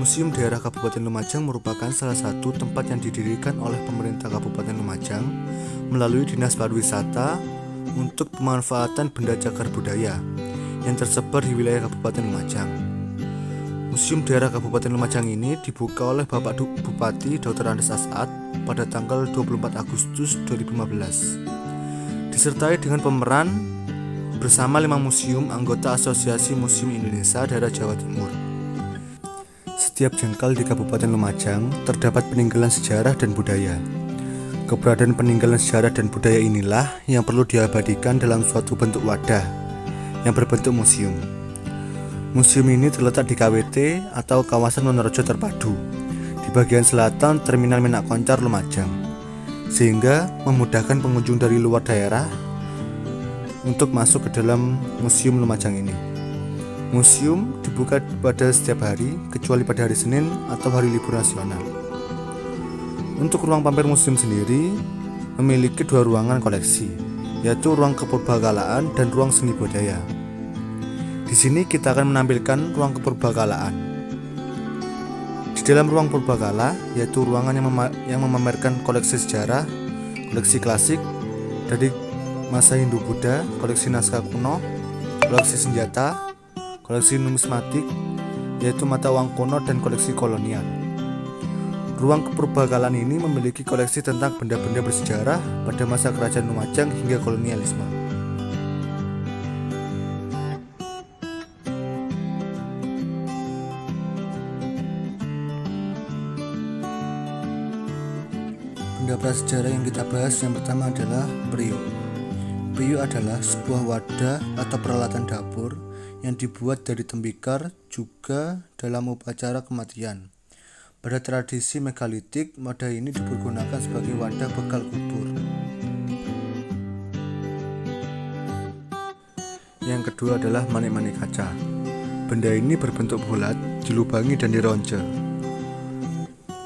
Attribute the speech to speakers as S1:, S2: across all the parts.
S1: Museum Daerah Kabupaten Lumajang merupakan salah satu tempat yang didirikan oleh pemerintah Kabupaten Lumajang melalui Dinas Pariwisata untuk pemanfaatan benda cagar budaya yang tersebar di wilayah Kabupaten Lumajang. Museum Daerah Kabupaten Lumajang ini dibuka oleh Bapak Bupati Dr. Andes As'ad pada tanggal 24 Agustus 2015, disertai dengan pemeran bersama 5 museum anggota Asosiasi Museum Indonesia Daerah Jawa Timur. Setiap jengkal di Kabupaten Lumajang terdapat peninggalan sejarah dan budaya. Keberadaan peninggalan sejarah dan budaya inilah yang perlu diabadikan dalam suatu bentuk wadah yang berbentuk museum. Museum ini terletak di KWT atau Kawasan Wonorejo Terpadu di bagian selatan Terminal Menak Koncar Lumajang, sehingga memudahkan pengunjung dari luar daerah untuk masuk ke dalam Museum Lumajang ini. Museum dibuka pada setiap hari kecuali pada hari Senin atau hari libur nasional. Untuk ruang pamer museum sendiri memiliki 2 ruangan koleksi, yaitu ruang kepurbakalaan dan ruang seni budaya. Di sini kita akan menampilkan ruang kepurbakalaan. Di dalam ruang purbakala, yaitu ruangan yang memamerkan koleksi sejarah, koleksi klasik dari masa Hindu-Buddha, koleksi naskah kuno, koleksi senjata, koleksi numismatik, yaitu mata uang kuno, dan koleksi kolonial. Ruang kepurbakalaan ini memiliki koleksi tentang benda-benda bersejarah pada masa kerajaan Lumajang hingga kolonialisme. Benda prasejarah yang kita bahas yang pertama adalah periuk. Periuk adalah sebuah wadah atau peralatan dapur yang dibuat dari tembikar juga dalam upacara kematian. Pada tradisi megalitik, wadah ini dipergunakan sebagai wadah bekal kubur. Yang kedua adalah manik-manik kaca. Benda ini berbentuk bulat, dilubangi dan dironce.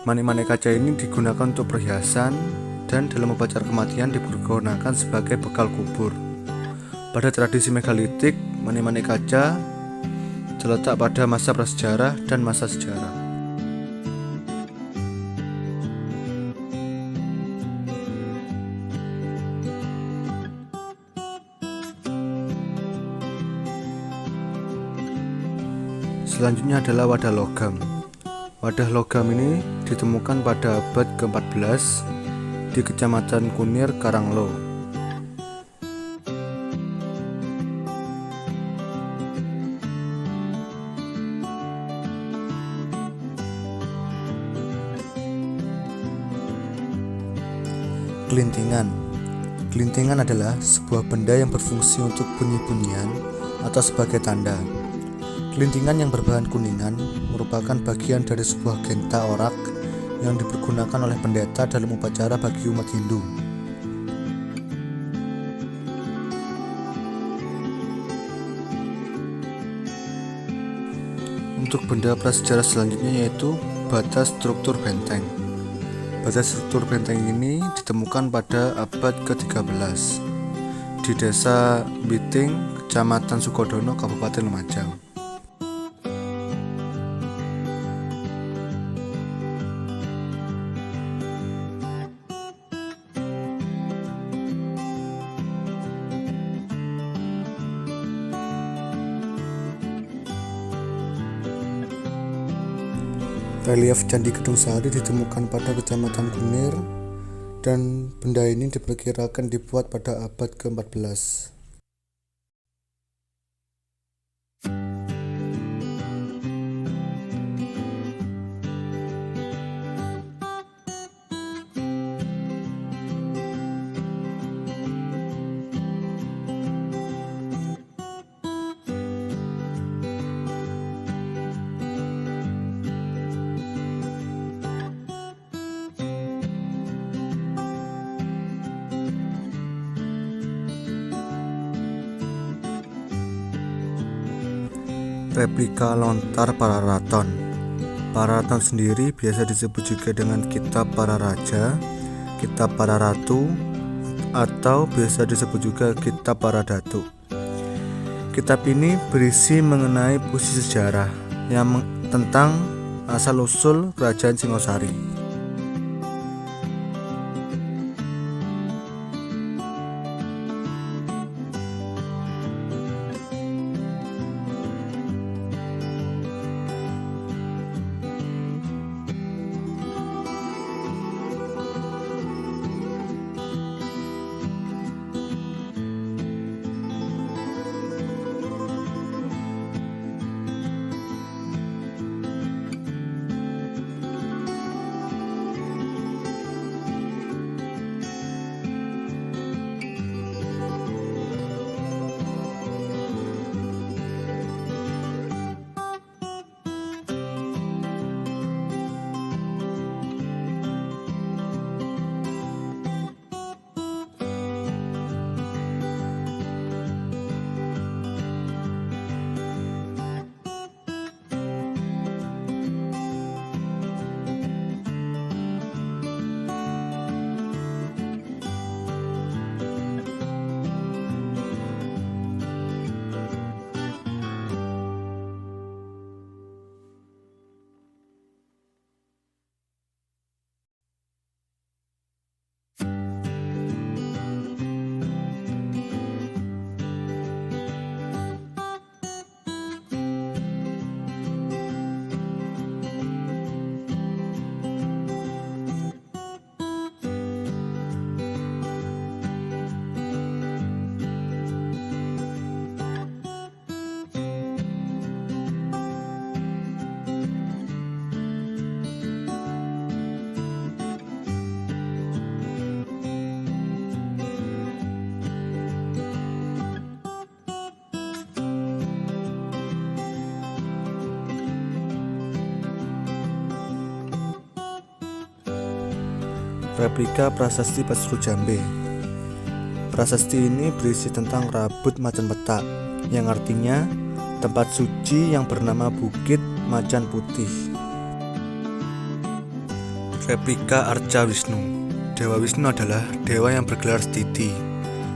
S1: Manik-manik kaca ini digunakan untuk perhiasan dan dalam upacara kematian dipergunakan sebagai bekal kubur. Pada tradisi megalitik, manik-manik kaca terletak pada masa prasejarah dan masa sejarah. Selanjutnya adalah wadah logam. Wadah logam ini ditemukan pada abad ke-14 di Kecamatan Kunir, Karanglo. Kelintingan. Kelintingan adalah sebuah benda yang berfungsi untuk bunyi-bunyian atau sebagai tanda. Kelintingan yang berbahan kuningan merupakan bagian dari sebuah genta orak yang dipergunakan oleh pendeta dalam upacara bagi umat Hindu. Untuk benda prasejarah selanjutnya yaitu bata struktur benteng. Bata struktur benteng ini ditemukan pada abad ke-13 di Desa Biting, Kecamatan Sukodono, Kabupaten Lumajang. Relief Candi Gedung Sari ditemukan pada Kecamatan Kunir dan benda ini diperkirakan dibuat pada abad ke-14. Replika lontar Pararaton. Pararaton sendiri biasa disebut juga dengan Kitab Para Raja, Kitab Para Ratu, atau biasa disebut juga Kitab Para Datuk. Kitab ini berisi mengenai puisi sejarah yang tentang asal-usul Kerajaan Singosari. Replika Prasasti Pesru Jambe. Prasasti ini berisi tentang Rabut Macan Petak, yang artinya tempat suci yang bernama Bukit Macan Putih. Replika Arca Wisnu. Dewa Wisnu adalah dewa yang bergelar Stiti,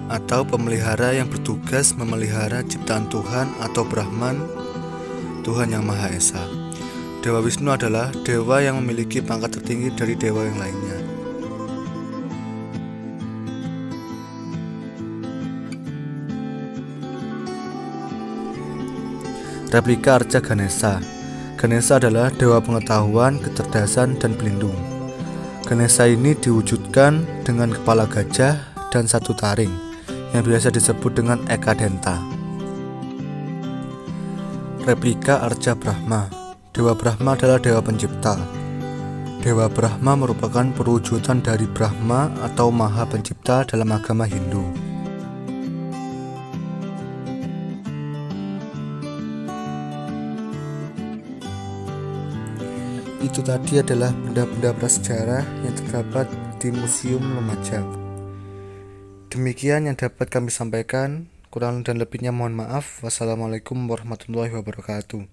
S1: atau pemelihara yang bertugas memelihara ciptaan Tuhan atau Brahman, Tuhan yang Maha Esa. Dewa Wisnu adalah dewa yang memiliki pangkat tertinggi dari dewa yang lainnya. Replika Arca Ganesha. Ganesha adalah dewa pengetahuan, kecerdasan, dan pelindung. Ganesha ini diwujudkan dengan kepala gajah dan satu taring, yang biasa disebut dengan Ekadenta. Replika Arca Brahma. Dewa Brahma adalah dewa pencipta. Dewa Brahma merupakan perwujudan dari Brahma atau Maha Pencipta dalam agama Hindu. Itu tadi adalah benda-benda prasejarah yang terdapat di Museum Lumajang. Demikian yang dapat kami sampaikan. Kurang dan lebihnya mohon maaf. Wassalamualaikum warahmatullahi wabarakatuh.